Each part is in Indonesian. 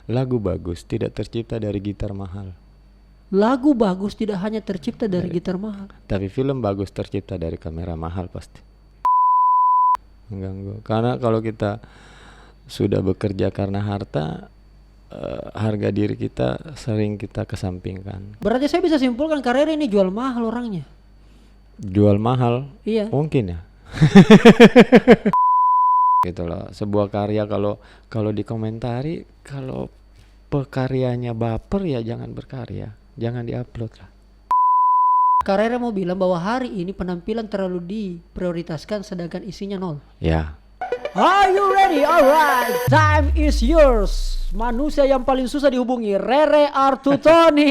lagu bagus tidak tercipta dari gitar mahal. Lagu bagus tidak hanya tercipta dari gitar mahal. Tapi film bagus tercipta dari kamera mahal pasti. Mengganggu. Karena kalau kita sudah bekerja karena harta, harga diri kita sering kita kesampingkan. Berarti saya bisa simpulkan Carrera ini jual mahal orangnya. Jual mahal? Iya. Mungkin ya. Gitu loh. Sebuah karya kalau dikomentari, kalau pekaryanya baper ya jangan berkarya. Jangan diupload lah. Carrera mau bilang bahwa hari ini penampilan terlalu diprioritaskan sedangkan isinya nol. Ya. Are you ready? Alright, time is yours. Manusia yang paling susah dihubungi, Rere Artutonic.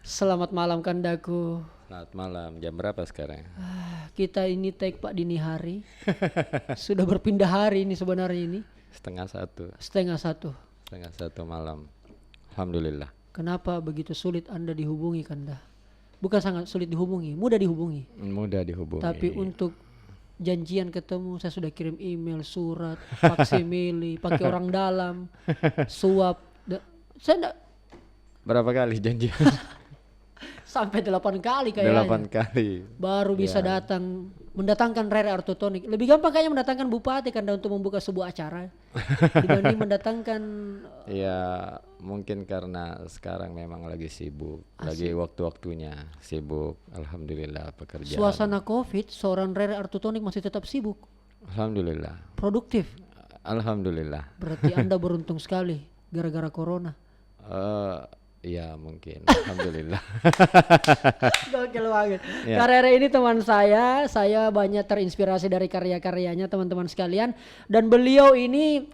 Selamat malam Kandaku. Selamat malam. Jam berapa sekarang? Kita ini take Pak dini hari. Sudah berpindah hari ini sebenarnya ini. Setengah satu malam. Alhamdulillah. Kenapa begitu sulit Anda dihubungi Kanda? Bukan sangat sulit dihubungi, mudah dihubungi. Mudah dihubungi. Tapi untuk janjian ketemu saya sudah kirim email, surat, faksimile, pakai orang dalam, suap. Saya enggak Berapa kali janjian? sampai 8 kali kayaknya. 8 kali. Baru bisa mendatangkan Rere Artutonic. Lebih gampang kayaknya mendatangkan bupati Kanda untuk membuka sebuah acara dibanding mendatangkan. Ya mungkin karena sekarang memang lagi sibuk, lagi waktu-waktunya sibuk. Alhamdulillah pekerjaan. Suasana Covid, seorang Rere Artutonic masih tetap sibuk. Alhamdulillah. Produktif. Alhamdulillah. Berarti Anda beruntung sekali gara-gara corona. Ya mungkin. Alhamdulillah. Gokil banget. Ya. Carrera ini teman saya banyak terinspirasi dari karya-karyanya teman-teman sekalian. Dan beliau ini,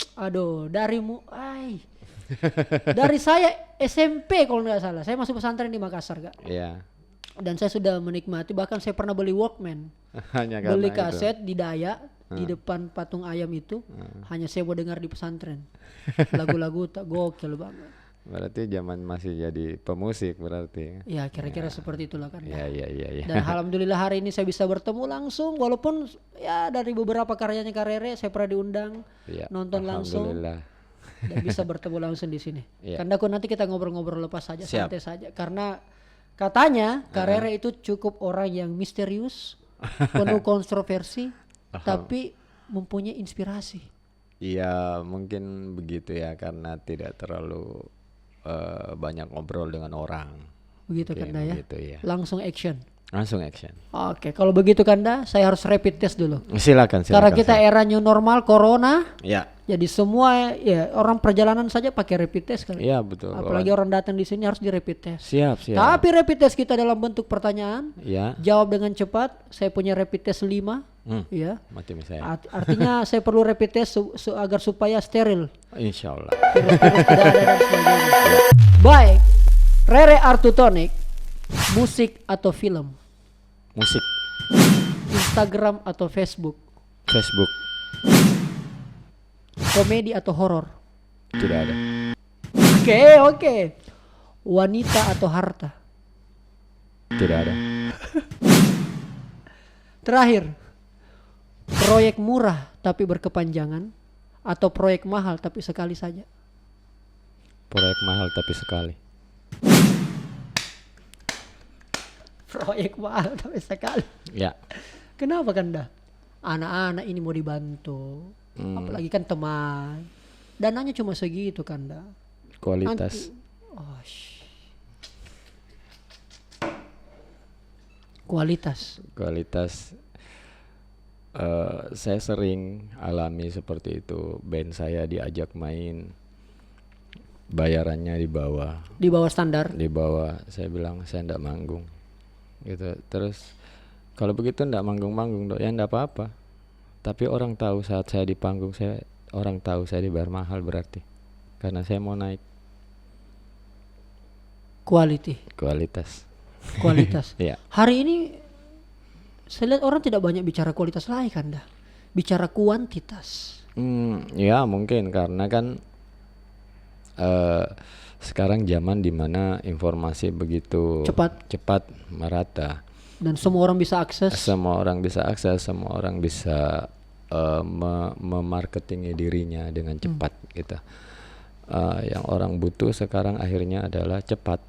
dari saya SMP kalau nggak salah. Saya masuk pesantren di Makassar Kak. Iya. Dan saya sudah menikmati, bahkan saya pernah beli Walkman. Hanya karena Beli itu. kaset di Dayak, di depan patung ayam itu. Hanya saya mau dengar di pesantren. Lagu-lagu tak gokil banget. Berarti zaman masih jadi pemusik berarti. Ya kira-kira seperti itulah kan. Iya. Dan alhamdulillah hari ini saya bisa bertemu langsung, walaupun ya dari beberapa karyanya Carrera saya pernah diundang nonton langsung Alhamdulillah. dan bisa bertemu langsung di sini. Iya. Karena nanti kita ngobrol-ngobrol lepas saja, Siap. santai saja. Karena katanya Carrera itu cukup orang yang misterius, penuh kontroversi, tapi mempunyai inspirasi. Iya mungkin begitu ya, karena tidak terlalu banyak ngobrol dengan orang. Begitu Oke, Kanda ya. begitu, ya. Langsung action. Langsung action. Oke, kalau begitu Kanda, saya harus rapid test dulu. Silakan. Karena kita era new normal corona, Ya. jadi semua ya orang perjalanan saja pakai rapid test kan. Iya betul. Apalagi orang datang di sini harus di rapid test. Siap. Tapi rapid test kita dalam bentuk pertanyaan, Ya. jawab dengan cepat. Saya punya rapid test 5, ya. Mati saya. Artinya saya perlu rapid test agar supaya steril. Insyaallah. Virus-virus tidak ada dan sebagainya. Baik, Rere Artutonic, musik atau film? Musik. Instagram atau Facebook? Facebook. Komedi atau horor? Tidak ada. Oke. Wanita atau harta? Tidak ada. Terakhir, proyek murah tapi berkepanjangan atau proyek mahal tapi sekali saja? Proyek mahal tapi sekali. Proyek mahal tapi sekali. Ya. Kenapa Kanda? Anak-anak ini mau dibantu, apalagi kan teman. Dananya cuma segitu Kanda. Kualitas. Kualitas. Saya sering alami seperti itu. Band saya diajak main, bayarannya di bawah. Di bawah standar. Di bawah. Saya bilang saya enggak manggung. Gitu. Terus kalau begitu enggak manggung-manggung dok, ya enggak apa-apa. Tapi orang tahu saat saya di panggung, orang tahu saya dibayar mahal berarti. Karena saya mau naik. Kualitas. Ya. Ya. Hari ini saya lihat orang tidak banyak bicara kualitas lagi Kanda. Bicara kuantitas. Ya mungkin karena kan sekarang zaman dimana informasi begitu cepat merata dan semua orang bisa akses. Semua orang bisa memarketingi dirinya dengan cepat gitu. Yang orang butuh sekarang akhirnya adalah cepat,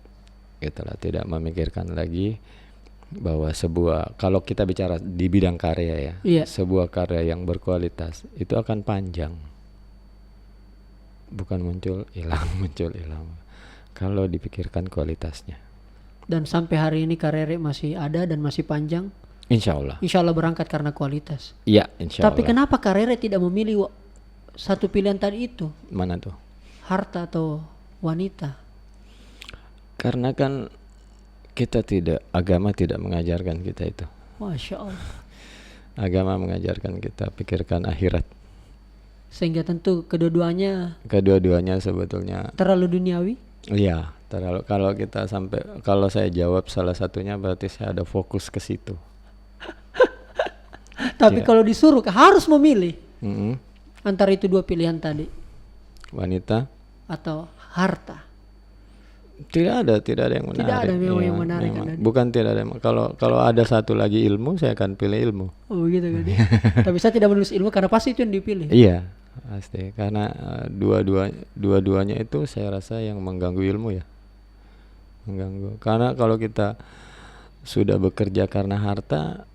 gitulah, tidak memikirkan lagi bahwa kalau kita bicara di bidang karya ya, Iya. sebuah karya yang berkualitas itu akan panjang, bukan muncul hilang muncul hilang kalau dipikirkan kualitasnya. Dan sampai hari ini Karere masih ada dan masih panjang. Insya Allah. Insya Allah berangkat karena kualitas. Iya, insya Tapi Allah. kenapa Karere tidak memilih satu pilihan tadi itu? Mana tuh? Harta atau wanita? Karena kan agama tidak mengajarkan kita itu. Masya Allah. Agama mengajarkan kita pikirkan akhirat. Sehingga tentu Kedua-duanya sebetulnya terlalu duniawi. iya, kalau saya jawab salah satunya berarti saya ada fokus ke situ. Tapi kalau disuruh harus memilih Mm-mm. antara itu dua pilihan tadi Wanita atau harta. tidak ada yang menarik. Tidak ada memang Iya, yang menarik memang. kan? Bukan tidak ada. Kalau ada satu lagi ilmu, saya akan pilih ilmu. Oh begitu kan? Tapi saya tidak menulis ilmu karena pasti itu yang dipilih. Iya, pasti. Karena dua-duanya itu saya rasa yang mengganggu ilmu ya. Mengganggu. Karena kalau kita sudah bekerja karena harta,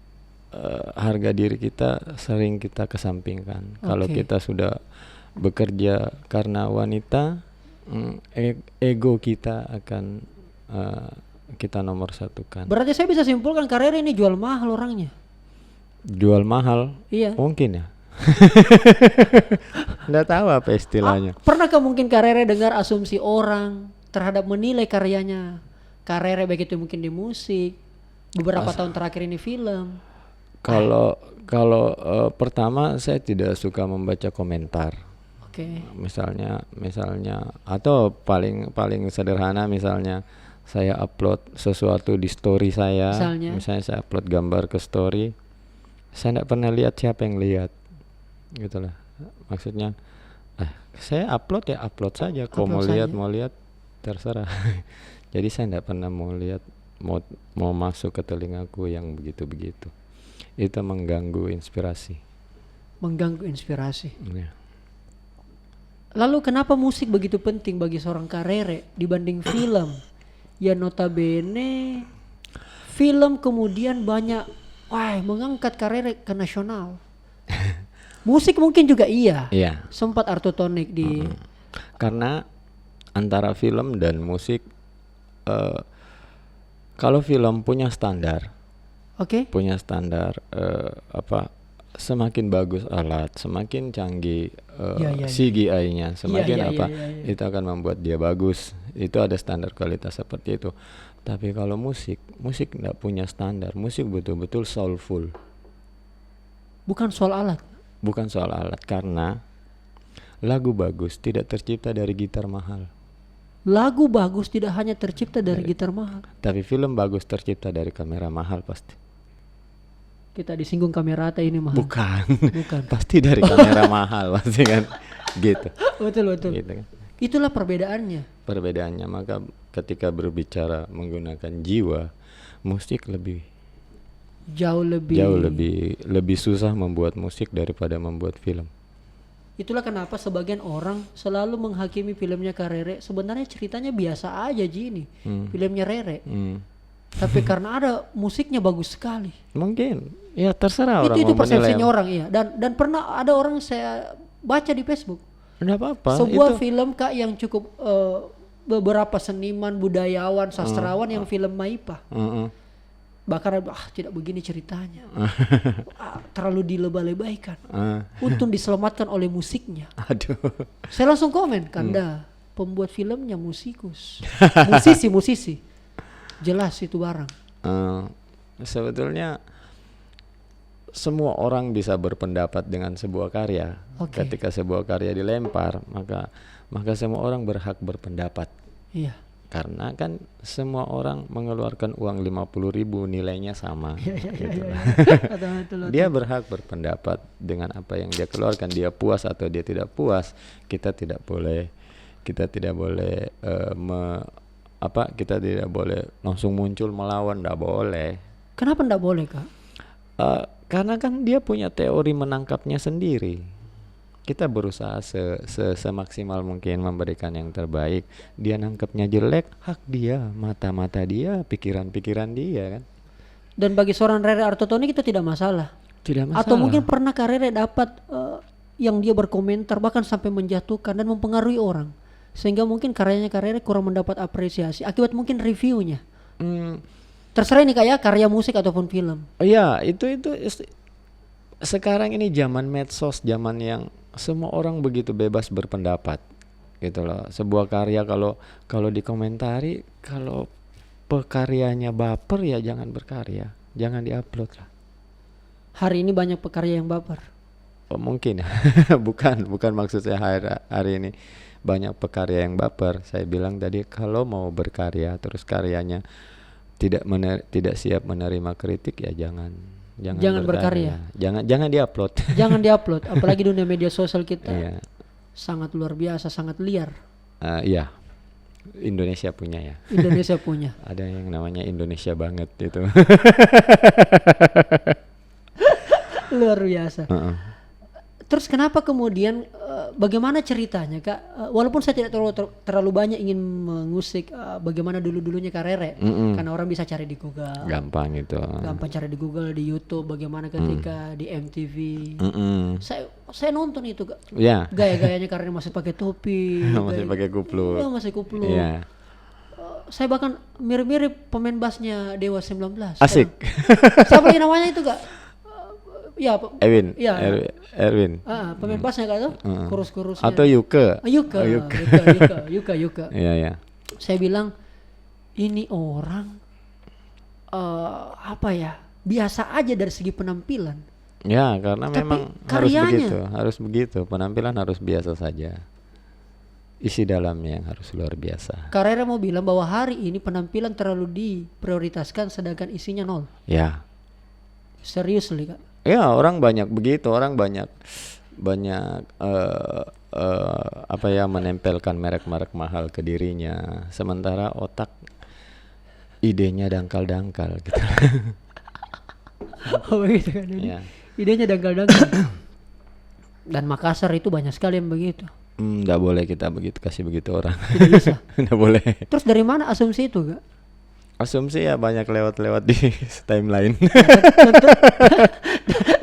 harga diri kita sering kita kesampingkan. Kalau kita sudah bekerja karena wanita, ego kita akan kita nomor satukan. Berarti saya bisa simpulkan Karere ini jual mahal orangnya. Jual mahal? Iya. Mungkin ya. Nggak tahu apa istilahnya. Pernahkah mungkin Karere dengar asumsi orang terhadap menilai karyanya Karere, begitu mungkin di musik, beberapa tahun terakhir ini film? Kalau pertama saya tidak suka membaca komentar. Misalnya atau paling sederhana, misalnya saya upload sesuatu di story saya, misalnya saya upload gambar ke story, saya tidak pernah lihat siapa yang lihat, gitulah. Maksudnya saya upload ya upload saja, kok mau lihat terserah. Jadi saya tidak pernah mau lihat, mau masuk ke telingaku yang begitu. Itu mengganggu inspirasi. Ya. Lalu kenapa musik begitu penting bagi seorang Karere dibanding film? Ya notabene film kemudian banyak mengangkat Karere ke nasional. Musik mungkin juga iya. Sempat Artotonik di karena antara film dan musik, kalau film punya standar. Punya standar semakin bagus alat, semakin canggih CGI-nya, semakin itu akan membuat dia bagus. Itu ada standar kualitas seperti itu. Tapi kalau musik tidak punya standar. Musik betul-betul soulful. Bukan soal alat, karena lagu bagus tidak tercipta dari gitar mahal. Lagu bagus tidak hanya tercipta dari gitar mahal. Tapi film bagus tercipta dari kamera mahal pasti. Kita disinggung kamerata ini mahal. Bukan. Pasti dari kamera mahal pasti kan. Gitu. Betul. Gitu kan. Itulah perbedaannya. Maka ketika berbicara menggunakan jiwa, musik jauh lebih susah membuat musik daripada membuat film. Itulah kenapa sebagian orang selalu menghakimi filmnya Karere. Sebenarnya ceritanya biasa aja Ji, filmnya Rere. Tapi karena ada musiknya bagus sekali. Mungkin ya terserah orang. Itu persepsinya orang, iya. Dan pernah ada orang saya baca di Facebook. Enggak apa-apa. Sebuah film Kak yang cukup beberapa seniman, budayawan, sastrawan yang film Maipa. Bahkan tidak begini ceritanya. Terlalu dilebay-lebaykan. Untung diselamatkan oleh musiknya. Aduh. Saya langsung komen, Kanda pembuat filmnya musisi. Jelas itu barang. Sebetulnya semua orang bisa berpendapat dengan sebuah karya. Ketika sebuah karya dilempar, maka semua orang berhak berpendapat. Iya. Karena kan semua orang mengeluarkan uang 50.000 nilainya sama. Dia berhak berpendapat dengan apa yang dia keluarkan. Dia puas atau dia tidak puas, kita tidak boleh kita tidak boleh langsung muncul melawan, tidak boleh. Kenapa tidak boleh Kak? Karena kan dia punya teori menangkapnya sendiri. kita berusaha semaksimal mungkin memberikan yang terbaik. Dia nangkepnya jelek, hak dia, mata-mata dia, pikiran-pikiran dia kan. Dan bagi seorang Rere Artotoni itu tidak masalah. Tidak masalah. Atau mungkin pernah Kak Rere dapat yang dia berkomentar bahkan sampai menjatuhkan dan mempengaruhi orang, sehingga mungkin karyanya Kak Rere kurang mendapat apresiasi akibat mungkin reviewnya. Terserah ini kayak karya musik ataupun film. Iya, itu sekarang ini zaman medsos, zaman yang semua orang begitu bebas berpendapat gitu loh. Sebuah karya kalau dikomentari, kalau pekaryanya baper ya jangan berkarya, jangan diupload lah. Hari ini banyak pekarya yang baper. Oh, mungkin bukan maksud saya hari ini banyak pekarya yang baper. Saya bilang tadi kalau mau berkarya terus karyanya tidak siap menerima kritik ya jangan berkarya. Jangan diupload. Jangan diupload, apalagi dunia media sosial kita Iya. sangat luar biasa, sangat liar. Iya. Indonesia punya ya. Indonesia punya. Ada yang namanya Indonesia banget itu. Luar biasa. Terus kenapa kemudian bagaimana ceritanya Kak? Walaupun saya tidak terlalu banyak ingin mengusik bagaimana dulunya Kak Rere, karena orang bisa cari di Google. Gampang itu. Gampang cari di Google, di YouTube, bagaimana ketika di MTV. Saya nonton itu Kak. Ya. Gaya-gayanya Kak Rere masih pakai topi, masih pakai kupluk. Iya, masih kupluk. Iya. Saya bahkan mirip-mirip pemain bassnya Dewa 19. Asik. Siapa lagi namanya itu Kak? Ya, Erwin. Ya. Erwin. Pemain bassnya Kak tuh, kurus-kurusnya. Atau Yuke. Yuka. Iya. Saya bilang ini orang biasa aja dari segi penampilan. Ya, karena Tapi memang karyanya, harus begitu. Penampilan harus biasa saja. Isi dalamnya yang harus luar biasa. Kak Rere mau bilang bahwa hari ini penampilan terlalu diprioritaskan sedangkan isinya nol. Ya. Serius nih Kak. Ya, orang banyak begitu, orang banyak menempelkan merek-merek mahal ke dirinya, sementara otak idenya dangkal-dangkal gitu. Oh begitu kan ini. Ya. Idenya dangkal-dangkal. Dan Makassar itu banyak sekali yang begitu. Nggak boleh kita kasih begitu orang. Tidak bisa. Nggak boleh. Terus dari mana asumsi itu Kak? Asumsi ya banyak lewat di timeline.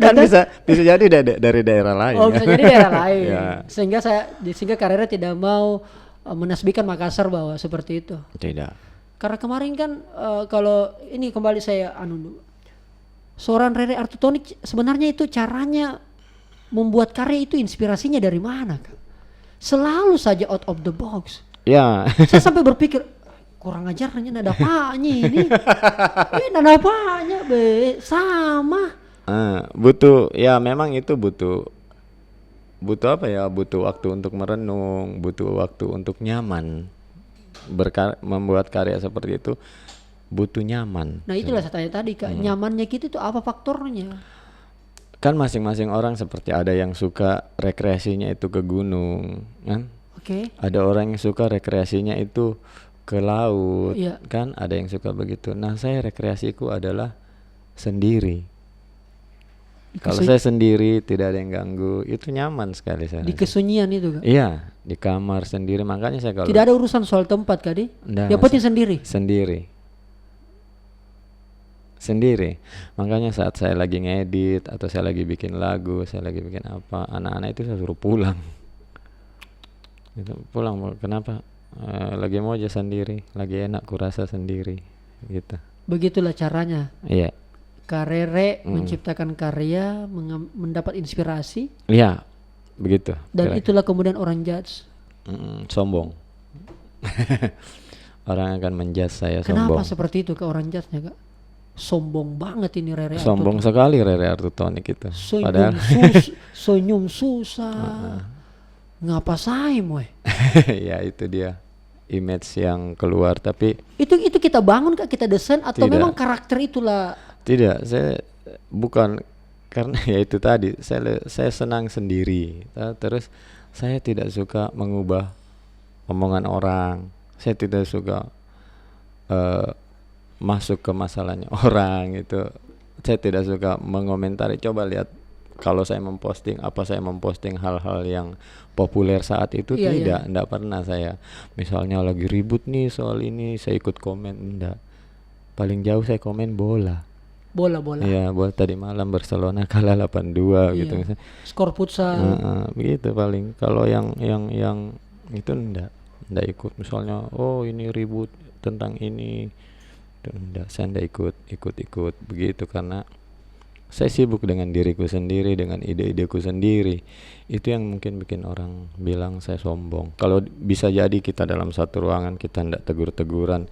Kan bisa jadi dari daerah lain. Oh, bisa jadi daerah lain. Ya. Sehingga Kak Rere tidak mau menasbihkan Makassar bahwa seperti itu. Tidak. Karena kemarin kan kalau ini kembali saya seorang Rere Artotoni sebenarnya itu caranya membuat karya itu inspirasinya dari mana Kak? Selalu saja out of the box. Ya. Saya sampai berpikir kurang ajarnya nada apanya ini. Nada apanya be sama. Memang itu butuh apa ya? Butuh waktu untuk merenung, butuh waktu untuk nyaman. Membuat karya seperti itu butuh nyaman. Nah itulah saya tanya tadi Kak, nyamannya kita itu apa faktornya? Kan masing-masing orang seperti ada yang suka rekreasinya itu ke gunung, kan? Oke. Ada orang yang suka rekreasinya itu ke laut, Iya. kan? Ada yang suka begitu. Nah, saya rekreasiku adalah sendiri. Kalau saya sendiri tidak ada yang ganggu, itu nyaman sekali saya. Di kesunyian itu Kak? Iya, di kamar sendiri. Makanya saya kalau Tidak ada urusan soal tempat Kak di? Yang penting sendiri. Sendiri. Makanya saat saya lagi ngedit atau saya lagi bikin lagu, saya lagi bikin apa, anak-anak itu saya suruh pulang. Gitu, pulang. Kenapa? Lagi mau aja sendiri, lagi enak kurasa sendiri gitu. Begitulah caranya. Iya. Kak Rere menciptakan karya, mendapat inspirasi. Iya, begitu. Dan kira-kira. itulah kemudian orang judge. Sombong. Orang akan menjudge saya Kenapa sombong. seperti itu ke orang judge-nya Kak? Sombong banget ini Rere Sombong Artotoni. sekali Rere Artotoni gitu. Padahal Senyum susah. Ngapa say moy? ya itu dia image yang keluar, tapi Itu kita bangun Kak, kita desain atau Tidak. memang karakter itulah? tidak, saya bukan karena ya itu tadi saya senang sendiri. Terus saya tidak suka mengubah omongan orang. Saya tidak suka masuk ke masalahnya orang itu. Saya tidak suka mengomentari. Coba lihat kalau saya memposting hal-hal yang populer saat itu, Iya, tidak pernah saya. Misalnya lagi ribut nih soal ini, saya ikut komen, enggak. Paling jauh saya komen bola. Bola. Iya, bola tadi malam Barcelona kalah 8-2 gitu Iya. misalnya. Skor futsal. Begitu paling. Kalau yang itu enggak ikut. Misalnya ini ribut tentang ini, itu enggak, saya enggak ikut begitu, karena saya sibuk dengan diriku sendiri, dengan ide-ideku sendiri. Itu yang mungkin bikin orang bilang saya sombong. Kalau bisa jadi kita dalam satu ruangan kita enggak tegur-teguran,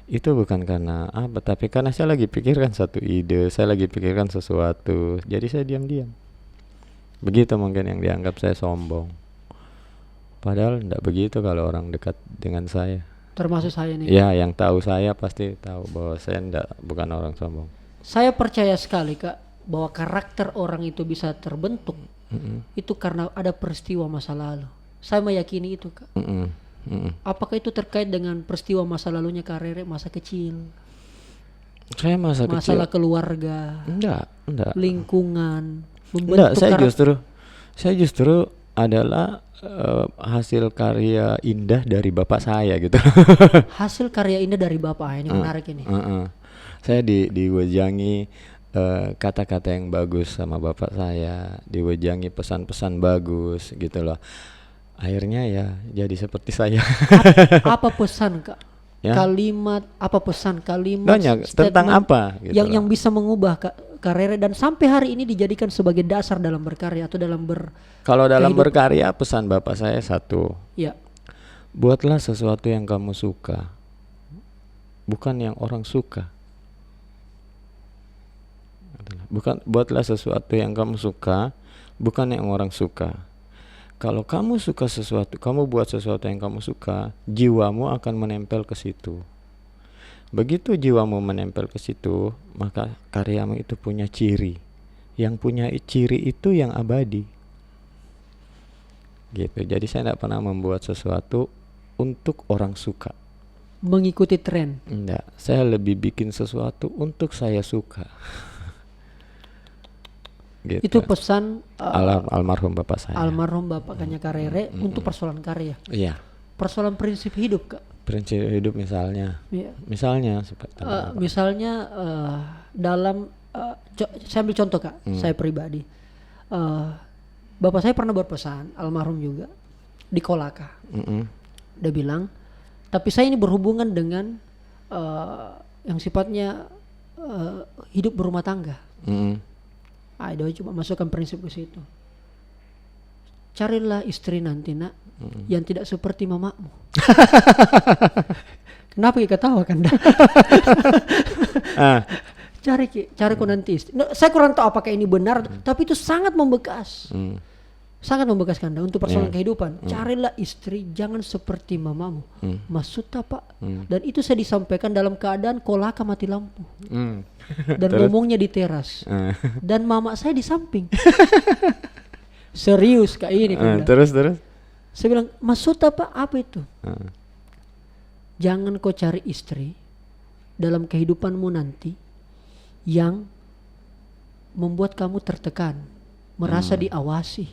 itu bukan karena apa, tapi karena saya lagi pikirkan satu ide, saya lagi pikirkan sesuatu, jadi saya diam-diam. Begitu mungkin yang dianggap saya sombong. Padahal enggak begitu kalau orang dekat dengan saya. Termasuk saya nih. Ya, yang tahu saya pasti tahu bahwa saya bukan orang sombong. Saya percaya sekali Kak bahwa karakter orang itu bisa terbentuk itu karena ada peristiwa masa lalu. Saya meyakini itu Kak. Apakah itu terkait dengan peristiwa masa lalunya Kak Rere, masa kecil? Saya masalah keluarga, enggak, lingkungan, enggak. Saya justru adalah hasil karya indah dari bapak saya gitu. Hasil karya indah dari bapak, ini menarik ini. Saya diwejangi kata-kata yang bagus sama bapak saya, diwejangi pesan-pesan bagus gitu loh. Akhirnya ya jadi seperti saya. Apa pesan Kak? Ya? Kalimat apa, pesan kalimat banyak tentang apa gitu yang bisa mengubah Kak Rere dan sampai hari ini dijadikan sebagai dasar dalam berkarya atau dalam Kalau dalam berkarya, pesan bapak saya satu. Ya. Buatlah sesuatu yang kamu suka, bukan yang orang suka. Buatlah sesuatu yang kamu suka, bukan yang orang suka. Kalau kamu suka sesuatu, kamu buat sesuatu yang kamu suka, jiwamu akan menempel ke situ. Begitu jiwamu menempel ke situ, maka karyamu itu punya ciri. Yang punya ciri itu yang abadi. Gitu. Jadi saya tidak pernah membuat sesuatu untuk orang suka. Mengikuti tren. Enggak, saya lebih bikin sesuatu untuk saya suka. Gitu. Itu pesan almarhum bapak saya. Almarhum bapaknya Kak Rere untuk persoalan karya. Iya. Persoalan prinsip hidup Kak. Prinsip hidup misalnya. Iya. Misalnya dalam saya ambil contoh Kak, saya pribadi. Bapak saya pernah berpesan, almarhum juga, di Kolaka. Dia bilang, tapi saya ini berhubungan dengan yang sifatnya hidup berumah tangga. Dia coba masukkan prinsip ke situ. Carilah istri nanti nak yang tidak seperti mamamu. Kenapa kita ketawa kan? Cari ku nanti istri. Saya kurang tahu apakah ini benar, tapi itu sangat membekas. Sangat membekas Kanda untuk persoalan kehidupan. Carilah istri jangan seperti mamamu. Maksudnya Pak. Dan itu saya disampaikan dalam keadaan Kolaka mati lampu. Dan ngomongnya di teras. Dan mama saya di samping. Serius Kak ini Kanda. Terus. Saya bilang, maksudnya Pak apa itu? Jangan kau cari istri dalam kehidupanmu nanti yang membuat kamu tertekan, merasa diawasi,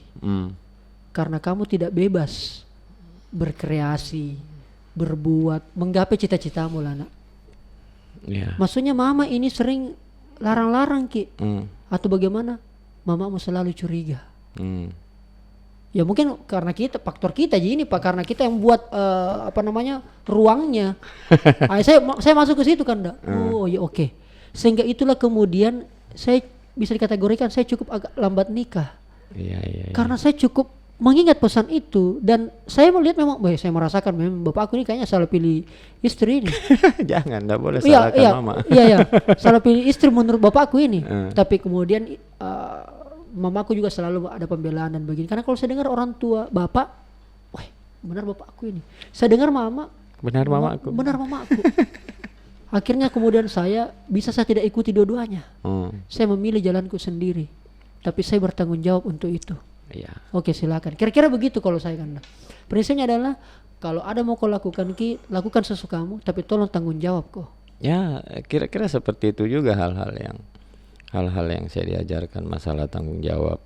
karena kamu tidak bebas berkreasi, berbuat, menggapai cita-citamu lah nak. Maksudnya mama ini sering larang-larang Ki, atau bagaimana? Mamamu selalu curiga. Ya mungkin karena faktor kita ini Pak, karena kita yang buat ruangnya. Saya masuk ke situ kan enggak? Oh ya oke. Sehingga itulah kemudian saya bisa dikategorikan saya cukup agak lambat nikah. Iya. Karena saya cukup mengingat pesan itu dan saya melihat memang, saya merasakan memang bapakku ini kayaknya salah pilih istri ini. Jangan, enggak boleh salahkan mama. Iya, salah pilih istri menurut bapakku ini. Tapi kemudian mamaku juga selalu ada pembelaan dan begini. Karena kalau saya dengar orang tua bapak, wah benar bapakku ini. Saya dengar mama, benar mamaku. Akhirnya kemudian saya tidak ikuti dua-duanya. Saya memilih jalanku sendiri. Tapi saya bertanggung jawab untuk itu. Iya. Oke silakan. Kira-kira begitu kalau saya kan. Prinsipnya adalah kalau ada mau kau lakukan Ki, lakukan sesukamu, tapi tolong tanggung jawab kok. Ya kira-kira seperti itu juga hal-hal yang saya diajarkan, masalah tanggung jawab.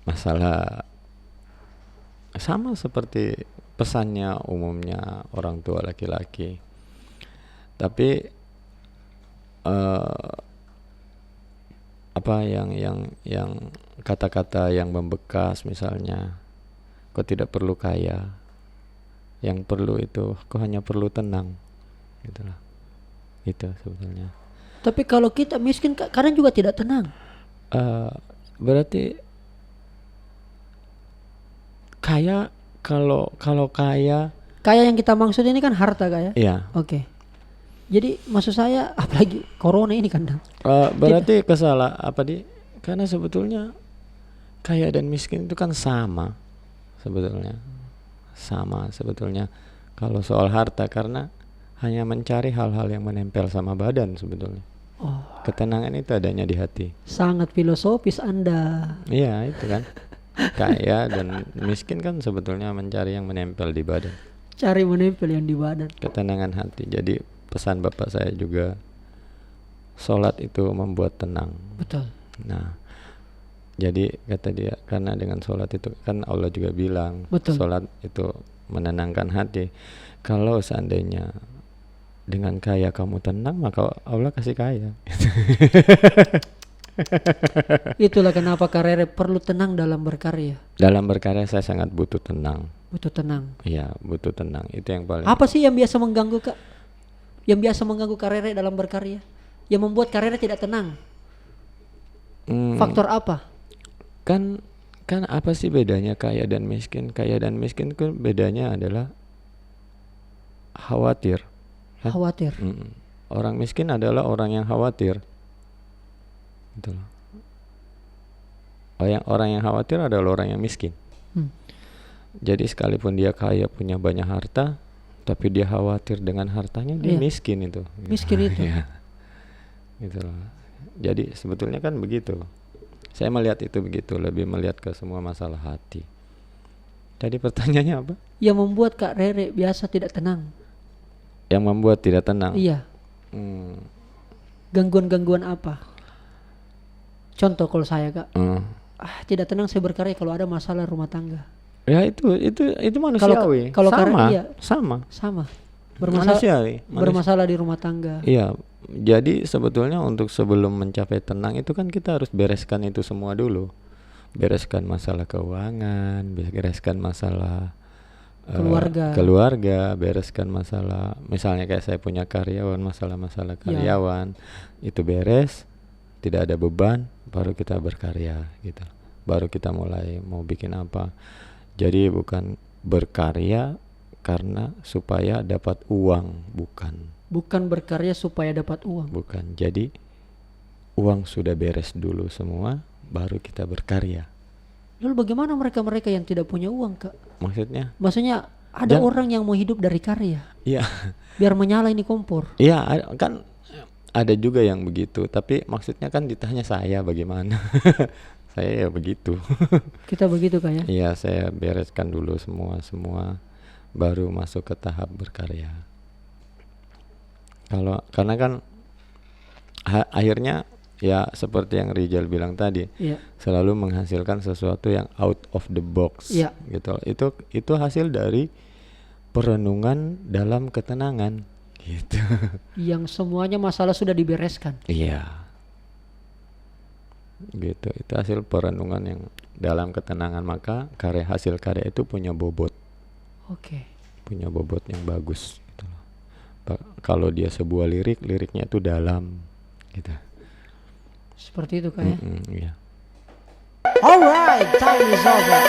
masalah sama seperti pesannya umumnya orang tua laki-laki. Tapi apa yang kata-kata yang membekas, misalnya kau tidak perlu kaya, yang perlu itu kau hanya perlu tenang, gitulah. Itu sebetulnya. Tapi kalau kita miskin kadang juga tidak tenang. Berarti kaya, kalau kaya, Kaya yang kita maksud ini kan harta Kak ya? iya. Oke. Jadi maksud saya apalagi corona ini kan. Berarti karena sebetulnya kaya dan miskin itu kan sama sebetulnya kalau soal harta, karena hanya mencari hal-hal yang menempel sama badan sebetulnya. Oh, Ketenangan itu adanya di hati. sangat filosofis Anda. Iya, itu kan. Kaya dan miskin kan sebetulnya mencari yang menempel di badan, Cari menempel yang di badan. ketenangan hati. Jadi pesan bapak saya juga, sholat itu membuat tenang. Betul. Nah, jadi kata dia, karena dengan sholat itu kan Allah juga bilang, Betul. sholat itu menenangkan hati. Kalau seandainya dengan kaya kamu tenang, maka Allah kasih kaya. Itulah kenapa Kak Rere perlu tenang dalam berkarya. Dalam berkarya saya sangat butuh tenang. Butuh tenang. Iya, butuh tenang. Itu yang paling. Apa sih yang biasa mengganggu Kak? Yang biasa mengganggu Kak Rere dalam berkarya? Yang membuat Kak Rere tidak tenang? Faktor apa? Kan apa sih bedanya kaya dan miskin? Kaya dan miskin kan bedanya adalah khawatir. Kan? Khawatir. Orang miskin adalah orang yang khawatir. Gitu loh. Orang yang khawatir adalah orang yang miskin. Jadi sekalipun dia kaya, punya banyak harta, tapi dia khawatir dengan hartanya, dia Iya. miskin itu. Miskin itu. Iya. Gitu loh. Jadi sebetulnya kan begitu. Saya melihat itu begitu, lebih melihat ke semua masalah hati. Tadi pertanyaannya apa? Yang membuat Kak Rere biasa tidak tenang. Yang membuat tidak tenang. Iya. Gangguan-gangguan apa? Contoh kalau saya Kak, tidak tenang saya berkarya kalau ada masalah rumah tangga. Ya itu manusiawi. Kalau sama, iya. sama. Bermasalah, Manusiawi. bermasalah di rumah tangga. Iya. Jadi sebetulnya untuk sebelum mencapai tenang itu kan kita harus bereskan itu semua dulu. Bereskan masalah keuangan, bereskan masalah keluarga, bereskan masalah, misalnya kayak saya punya karyawan, masalah-masalah karyawan, itu beres, tidak ada beban, baru kita berkarya gitu. Baru kita mulai mau bikin apa. Jadi bukan berkarya karena supaya dapat uang, Bukan berkarya supaya dapat uang. bukan. Jadi uang sudah beres dulu semua, baru kita berkarya. Lalu bagaimana mereka-mereka yang tidak punya uang Kak? Maksudnya ada orang yang mau hidup dari karya. iya. Biar menyala ini kompor. Iya, kan ada juga yang begitu, tapi maksudnya kan ditanya saya bagaimana. Saya ya begitu. Kita begitu Kak ya. Iya, saya bereskan dulu semua baru masuk ke tahap berkarya. Karena kan akhirnya ya seperti yang Rijal bilang tadi, selalu menghasilkan sesuatu yang out of the box, gitu. Itu hasil dari perenungan dalam ketenangan, gitu. Yang semuanya masalah sudah dibereskan. Iya, gitu. Itu hasil perenungan yang dalam ketenangan, maka hasil karya itu punya bobot. Oke. Punya bobot yang bagus, gitu. Kalau dia sebuah liriknya itu dalam, gitu. Seperti itu Kak ya. Iya. Alright, time is over.